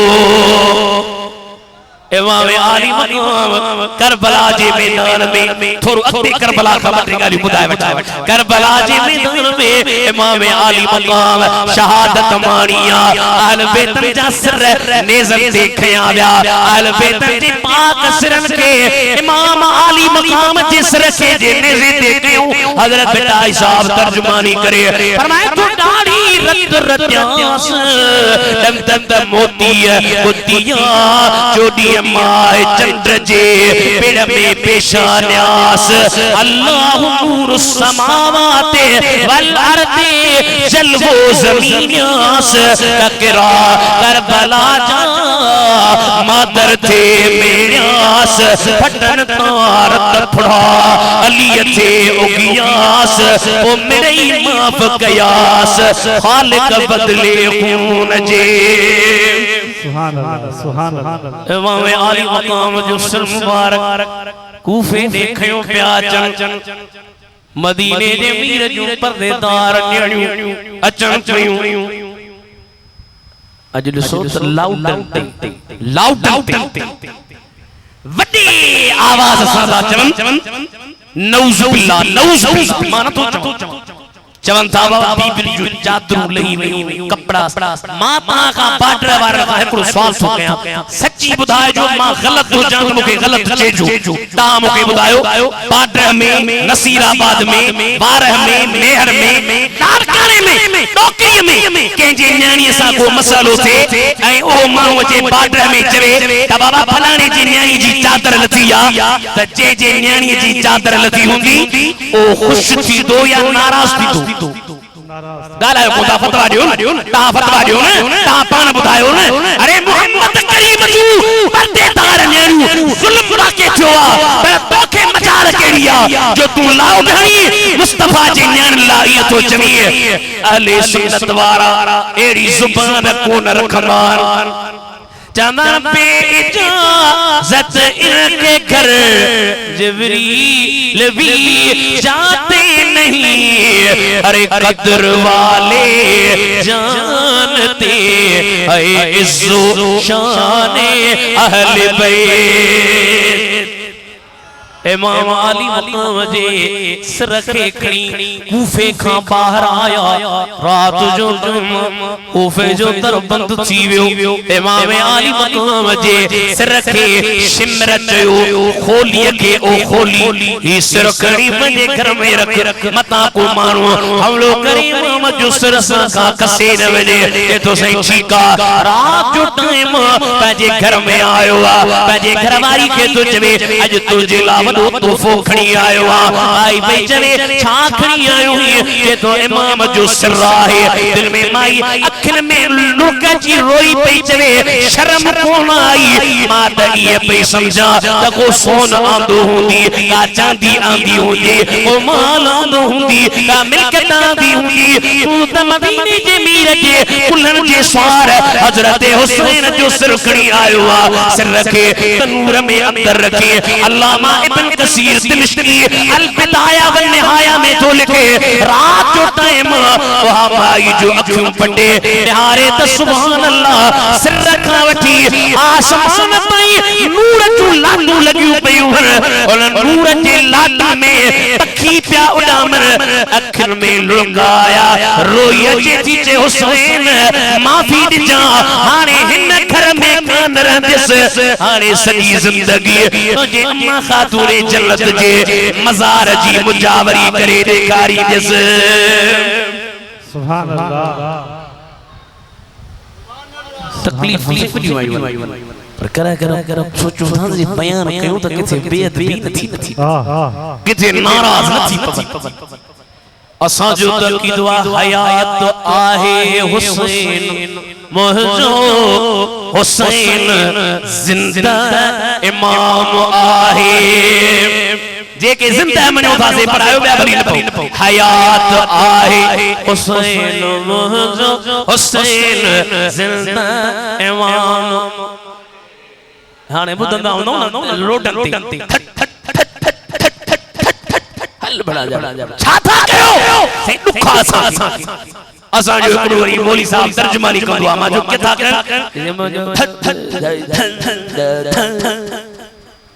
इमाम आली मकाम करबला जे मैदान में थोरो अॻिते करबला खां ॿ टे ॻाल्हियूं ॿुधाए वठां करबला जे मैदान में इमाम आली मकाम शहादत माणिया अहल बैतन जा सिर नेज़र ते खया विया अहल बैतन जे पाक सिरन के इमाम आली मकाम जे सिर के जे नेज़र ते कयूं हज़रत बेटाई साहब तर्जुमानी करे फरमाए तू दाढ़ी रत रत्यास दम दम मोती बुद्धिया जोड़ी माए चंद्र जे पेड़ में पेशान्यास अल्लाह नूर समावात वल अर्दे जलवो ज़मीन्यास ककरा करबला जा मादर थे मेन्यास फटन तार तफड़ा अली थे उगियास ओ मेरे माफ कयास खालिक बदले खून जे सुभान अल्लाह इमाम आली मकाम जो सिर मुबारक कूफे देखयो प्या चन मदीने जे मीर जूं पर्देदार न्याणियूं अचण पयूं अज ॾिसो त लाउडन वॾी आवाज़ सां था चवनि नऊज़ बिल्लाह मां नथो चवां चवन था बीबी जो चादरूं लही वयूं कपड़ा मां तहां खां बाडर वारनि खां हिकिड़ो सुवाल थो कयां सची ॿुधाए जो मां ग़लत हुजां त मूंखे ग़लत चइजो तव्हां मूंखे ॿुधायो बाडर में नसीराबाद में वारह में मेहर में लाड़काणे में टोकरीअ में कंहिंजे न्याणीअ सां को मसइलो थिए ऐं उहो माण्हू जे बाडर में चवे त बाबा फलाणे जी न्याणी जी चादर लथी आहे त जे न्याणीअ जी चादर लथी हूंदी उहो ख़ुशि थींदो या नाराज़ थींदो गालायो कोता फतवा दियो न ता फतवा दियो न ता पान बुधायो न अरे मोहम्मद करीम जू पर्देदार न्याणियूं जुल्म वाके थियो आ पर तोखे मजाल केड़ी आ जो तू लाओ घणी मुस्तफा जी न्याण ला इयो तो चवी अहले सुन्नत वारा एड़ी जुबान कोन रखमान चंदन पे इजाजत इनके घर जिब्रील भी जाते नहीं अरे कदर वाले जानते ऐ इज्जो शान अहले बैत इमाम अली मकाम जे सिर खे खणी कूफे खां बाहर आया रात जो कूफे जो दर बंद थी वियो इमाम अली मकाम जे सिर खे शिमर चयो खोली के ओ खोली ही सिर खणी पंहिंजे घर में रख मता को माण्हू हमलो करे इमाम जो सिर सां कसे न वञे तो सही ठीकु आहे रात जो टाइम पंहिंजे घर में आयो आहे पंहिंजे घरवारी खे तो चवे अॼु तुंहिंजे लाइ तोहफो खणी आयो आई भई चवे छा खणी आयो ये तो इमाम जो सिर आहे दिल में माई अखिन में लुक जी रोई पई चवे शर्म कोन आई मां त ये पई समझा त को सोन आंदो हुंदी का चांदी आंदी हुंदी ओ माल आंदो हुंदी का मिल्कत आंदी हुंदी तू त मदीने जे मीर जे कुल्हन जे सवार हजरत हुसैन जो सिर खणी आयो आ सिर रखे तनूर में अंदर रखे अल्लामा इब्न कसीर दिमश्की अल बिदाया व निहाया में तो लिखे रात जो टाइम वहां भाई जो अखियों पटे निहारे त सुभान अल्लाह सिर रखा वठी आसमान ताई नूर जो लाडू लगियो पयो और नूर जे लाडू में पखी पिया उड़ामन अखिन में लुगाया रोई जे थी जे हुसैन माफी दिजा हाने हिन घर में कान रहंदस हाने सॼी जिंदगी तुझे अम्मा खातून जन्नत जे मजार जी मुजावरी करे ॾेखारी दिस सुभान अल्लाह तकलीफ ॾियूं आयूं पर कर सोचो था जे बयान कयूं त किथे बेअदबी नथी किथे नाराज नथी पवन असां जो तकीदो हयात आहे हुसैन मुझो हुसैन जिंदा इमाम आहे जेके जिंदा मनो था से पढ़ायो बया भली न पो हयात आहे हुसैन मुझो हुसैन जिंदा इमाम हाने बुधंदा हूंदो न रोटन ते हल बड़ा जा छा था कयो से दुखा सा असा जो हिकिड़ो वरी मौली साहब तर्जुमानी कंदो आहे मां जो किथा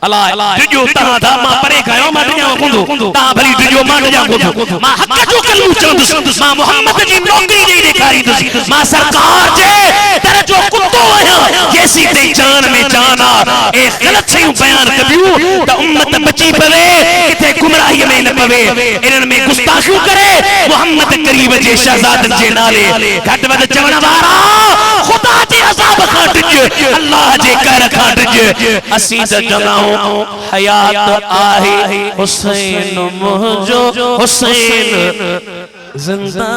अल्लाह जो तहां था मां परे खयो मां ॾियां कुंदो तहां भली जो मां ॾियां कुंदो मां हक़ जो कलू चवंदुसि मां मोहम्मद जी नौकरी ॾेई ॾेखारींदुसि मां सरकार जे दर जो कुत्तो आहियां जेसी ते जान में जान आ ए ग़लत शयूं बयान कबियूं त उम्मत बची पवे किथे गुमराही में न पवे इन्हनि में गुस्ताखियूं करे मोहम्मद करीम जे शहजादनि जे नाले घट वध चवण वारा खुदा जे अज़ाब खां डिज अल्लाह जे कहर खां डिज असीं त चवंदा हयात आहे हुसैन मुझो हुसैन जिंदा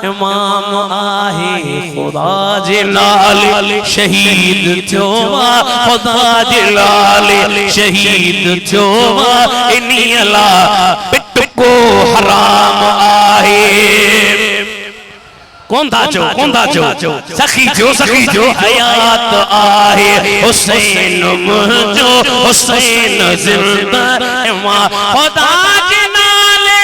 इमाम आहे खुदा जे लाल शहीद थियो खुदा जे लाल शहीद थियो इन्ही अल्लाह पिट को हराम आहे कौन था जो सखी जो हयात आहे हुसैन मुझो हुसैन जिंदा इमाम खुदा के नाले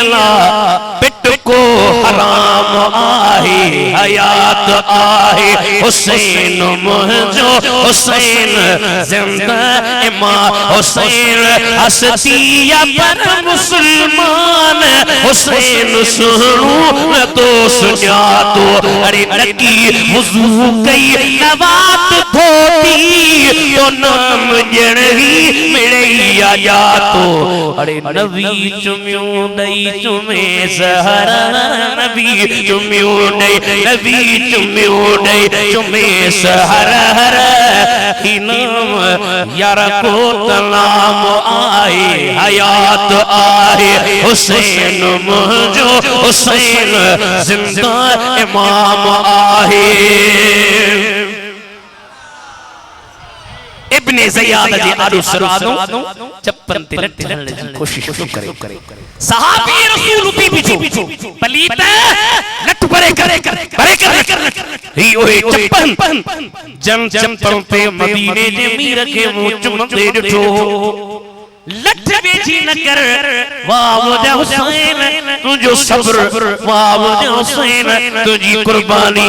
अल्लाह पिट को हराम आहे हयात आहे हुसैन मुझो हुसैन जिंदा इमाम हुसैन हस्तिया पर मुसलमान हुसैन सुनू न तो सुना तो अरे नकी वुजू कई नवात धोती तो नाम जणवी मिले या तो अरे नबी चुम्यूं दई चुमे सहरा नबी चुम्यूं दई नबी चुम्यूं दई चुमे सहरा हर इनाम यार को तलाम आए हयात आए हुसैन मुझो हुसैन जिंदा इमाम आहे इब्ने ज़ियाद जे आदो सरानो चप्पन ते लटण जी कोशिश करे सहाबी रसूल पीछू पलीत लट परे करे ही ओए चप्पन जन चप्पन पे मदीने जे मीर के मुंह चुमदे ॾिठो लठ बेची न कर वाह मुझे हुसैन तुझो सब्र वाह मुझे हुसैन तुझी कुर्बानी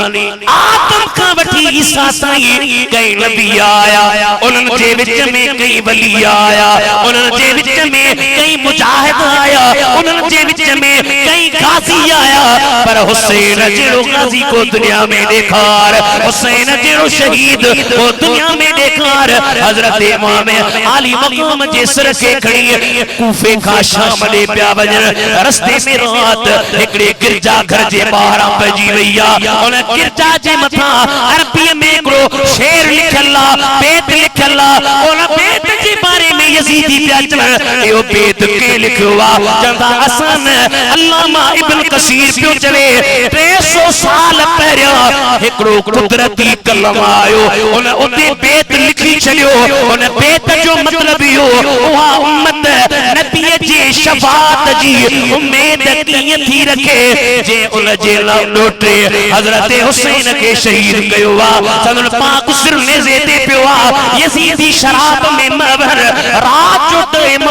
आदम का वठी ईसा ताईं कई नबी आया उन्हनि जे विच में कई वली आया उन्हनि जे विच में कई मुजाहिद आया उन्हनि जे विच में कई गाजी आया पर हुसैन जहिड़ो गाजी को दुनिया में ॾेखार हुसैन जहिड़ो शहीद को दुनिया में ॾेखार हज़रत इमाम आली मक़ाम जे सिर के खड़ी कूफे का शाम ॾे पिया वञण रस्ते में रात हिकड़े गिरजा घर जे ॿाहिरां पइजी वई आ उन गिरजा जे मथां अरबीअ में हिकड़ो शेर लिखियल आ बेत लिखियल आ उन बेत जे बारे में यजीदी पिया चवण इहो बेत के लिखियो आ चवंदा असां अल्लामा इब्न कसीर पियो चवे 300 साल पहिरियां हिकड़ो कुदरती कलम आयो उन उते बेत लिखी छॾियो उन बेत जो मतलब इहो उहा उम्मत नबी जी शफाअत जी उम्मीद कीअं थी रखे जे उन जे लोटे हज़रत हुसैन के शहीद कयो आ संदन पाक सिर नेज़े ते पियो आ यजीदी शराब में मवर रात जो टाइम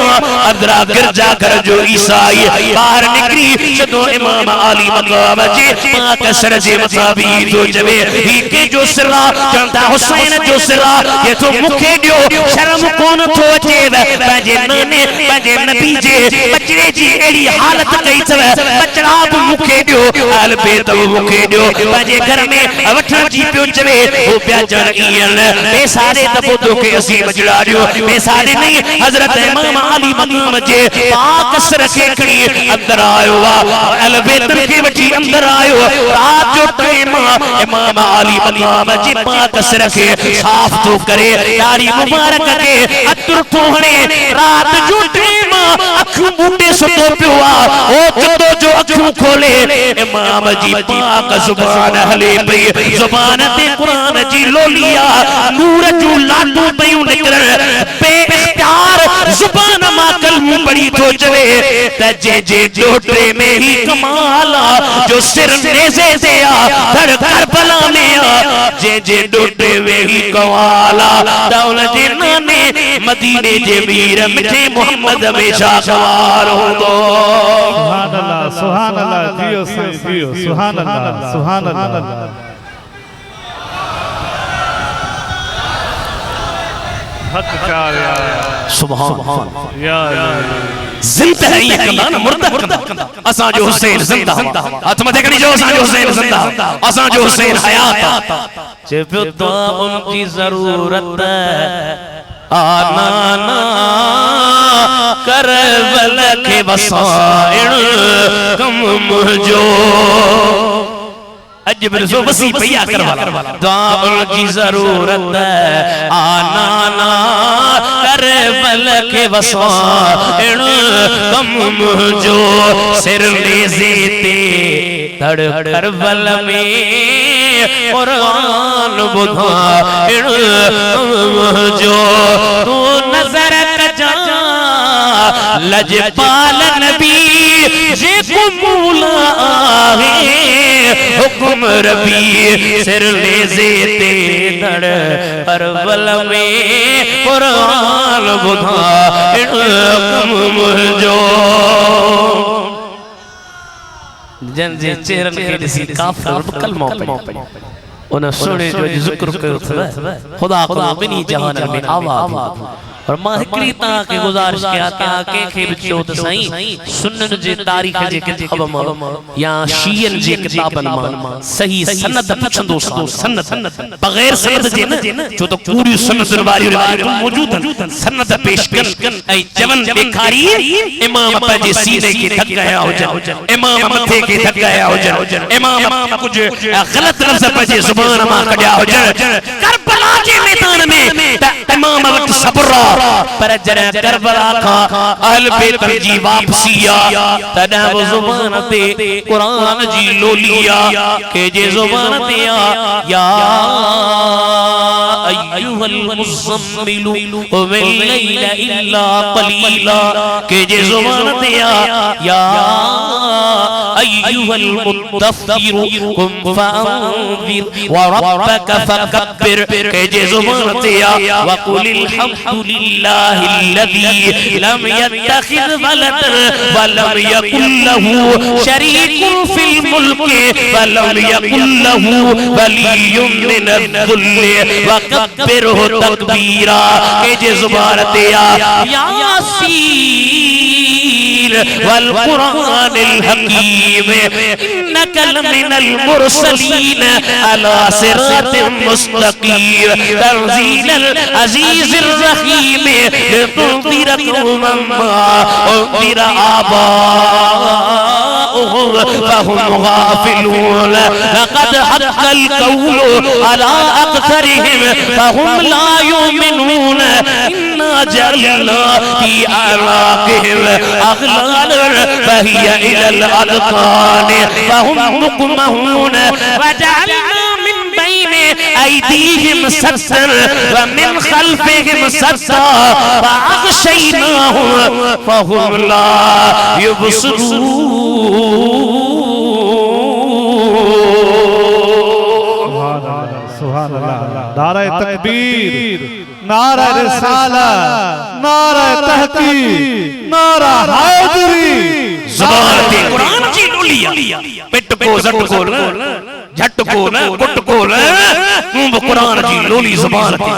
अदरा गिरजा घर जो ईसाई बाहर निकरी जदों इमाम आली मक़ाम जे पाक सर जे मथां भी तो चवे ही के जो सिरा चंदा हुसैन जो सिरा ये तो मुखे ॾियो शर्म कोन थो अचे पंहिंजे नाने पंहिंजे नबी जे बचड़े जी एड़ी हालत कई अथव बचड़ा बि मूंखे ॾियो आल बेत बि मूंखे ॾियो पंहिंजे घर में वठण जी पियो चवे हो पिया चवण ईअं न बेसारे त पोइ तोखे असीं बचड़ा ॾियो बेसारे नहीं हज़रत इमाम आली मक़ाम जे पाक सिर खे खणी अंदर आयो आहे आल बेत खे वठी अंदर आयो रात जो टाइम इमाम आली मक़ाम जे पाक सिर खे साफ़ थो करे दाढ़ी मुबारक के अतर थो हणे रात जो टाइम अखियूं बूटे सुतो पियो आ ओ जदो जो अखियूं खोले इमाम जी पाक ज़ुबान हले पई ज़ुबान ते कुरान जी लोलिया नूर जो लाटू पयूं निकरण बे इख्तियार ज़ुबान मां कलमू पढ़ी थो चवे त जे डोटे में ही कमाल आ जो सिर नेज़े ते आ धड़ करबला में आ जे डोटे में ही कमाल आ त उन जे नाने मदीने जे वीर मिठे मोहम्मद हमेशा सवार होंदो सुभान अल्लाह जियो सही जियो सुभान अल्लाह हक चार सुभान या जिंदा है ये कंदा मुर्दा कंदा असा जो हुसैन जिंदा हथ मथे करी जो असा जो हुसैन जिंदा असा जो हुसैन हयात जे पियो उनकी जरूरत आना ना करबल के वसाइण कम मुझो अज बिरसो वसी भैया करवाला दाउल की जरूरत आना ना करबल के वसाइण कम मुझो सिर नेज़े ते धड़ करबल में कुरान बुधाइण मुझो तू नजर कजा लजपाल नबी जे कुमूला आहे हुकुम रबी सिर नेज़े ते धड़ करबल में कुरान बुधाइण हुकुम मुझो जन जे चेहरन के दिसी काफिर कलमो पढ़ी उन सोने जो जिक्र कयो था खुदा को बिनी जहान में आवाज़ और मां हिकड़ी ता के गुजारिश किया ता के बिचो त सही सुन्नत जे तारीख जे किताब में या शियन जे किताबन में सही सनद पुछंदो सनद बगैर सनद जे न जो तो पूरी सनद वाली रिवायत मौजूद है सनद पेश कर ऐ जवन बेखारी इमाम पे सीने के धक गया हो इमाम मथे के धक गया हो इमाम कुछ गलत लफ्ज पे जुबान में कढया हो करबला के मैदान में इमाम वक्त सब्र पर जरा करबला का अहल बैत जी वापसिया तदा वो जुबान पे कुरान जी लोलिया के जे जुबान पे या अय्युहल मुज़म्मिलु वल लैला इल्ला कलीला के जे जुबान पे या अय्युहल मुद्दस्सिरु कुम फअंज़िर व रब्बक फकब्बिर के जे जुबान पे वकुलिल हम्दुलिल्लाहिल्लज़ी लम यत्तखिज़ वलदन व लम यकुल लहू शरीकुन फिल मुल्क व लम यकुल लहू वलियुम मिनज़-ज़ुल्ल व कब्बिरहु तकबीरा के जे जुबान पे यासीन वल कुरानिल हकीम इन्नका लमिनल मुरसलीन अला सिरातिम मुस्तकीम तंजीलल अजीजिर रहीम लितुंज़िरा कौमन मा उन्ज़िरा आबाउहुम फहुम गाफिलून लक़द हक़्क़ल क़ौलु अला अक्सरिहिम फहुम ला युमिनून इन्ना जअलना फी अनाक़िहिम अग़लालन फहिय इलल अज़क़ान फहुम मुक़महून वजअलना मिन बैन अयदीहिम सद्दन व मिन खल्फिहिम सद्दा फअग़शयनाहुम फहुम ला युबसिरून। सुभान अल्लाह। नारे तकबीर, नारा रिसालत, नारा तहकीक, नारा हैदरी। ज़बान पे कुरान जी लोलिया पिट को झट को झट को न गुट को न मुंह कुरान जी लोली ज़बान पे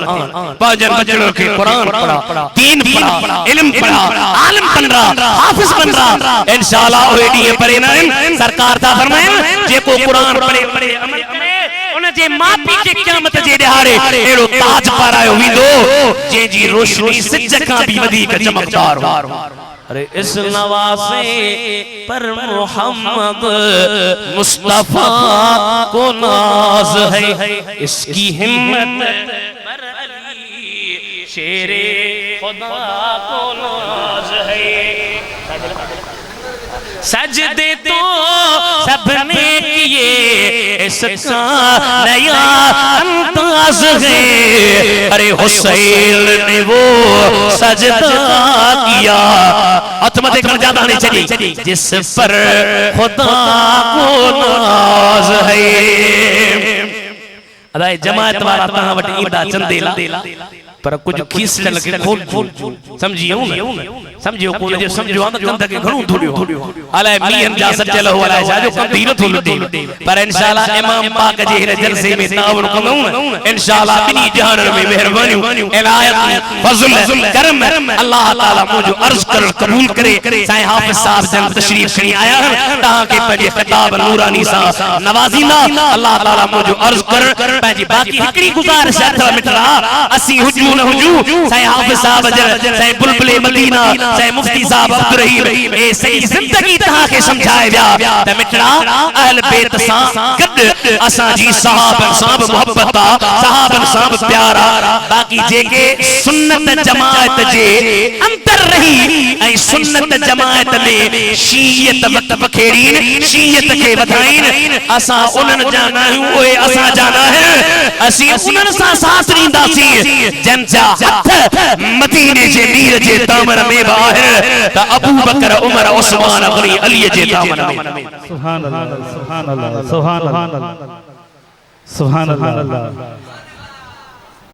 पाजन बजड़ के कुरान पढ़ा दीन पढ़ा इल्म पढ़ा आलिम बन रहा हाफिज बन रहा इंशाअल्लाह ओडी परे न सरकार ता फरमाए जे को कुरान पढ़े अमल करे जे मापी के क़यामत जे दिहाड़े एड़ो ताज पारायो विदो जे जी रोशनी सिज का भी वधीक चमकदार हो। अरे इस नवासे पर मोहम्मद मुस्तफा को नाज है इसकी हिम्मत पर अली शेरे खुदा को नाज है। सजदे तो सबने किए इसका नया अंदाज है। अरे हुसैन ने वो सजदा किया अतमत कर ज्यादा नहीं चली जिस पर खुदा को नाज है। अदाए जमात वाला तहां वटि ईंदा चंदेला पर कुछ खीस लगे खोल समझियो समझियो कोन जे समझो न कंध के घणो थोड़ियो अलाए मियन जा सचल हो अलाए जा जो कंधीरो थोलदे पर इंशाअल्लाह इमाम पाक जे हिन जलसे में तावन कंदो इंशाअल्लाह बिनी जहान में मेहरबानी इनायत फजल करम अल्लाह ताला मुझे अर्ज कर कबूल करे। साईं हाफिज साहब जन तशरीफ खणी आया ता के पंजे खिताब नूरानी सा नवाजीना अल्लाह ताला मुझे अर्ज कर पंजी बाकी हिकड़ी गुजारिश अथवा मिटरा असी हुजू न हुजू साईं हाफिज साहब जन साईं बुलबुल मदीना साईं मुफ्ती साहब अब्दुल रहीम ए सही जिंदगी तहां के समझाए व्या त मिटड़ा अहल बैत सा गद असा जी सहाबन साहब मोहब्बत सहाबन साहब प्यारा बाकी जेके सुन्नत जमात जे अंतर रही ऐ सुन्नत जमात में शीयत वक्त बखेड़ीन शीयत के वधाइन असा उनन जाना है ओए असा जाना है असी उनन सा साथ रींदासी जनजा हथ मदीने जे मीर जे दामन में बाहर त अबू बकर उमर उस्मान गनी अली जे दामन में। सुभान अल्लाह सुभान अल्लाह सुभान अल्लाह सुभान अल्लाह।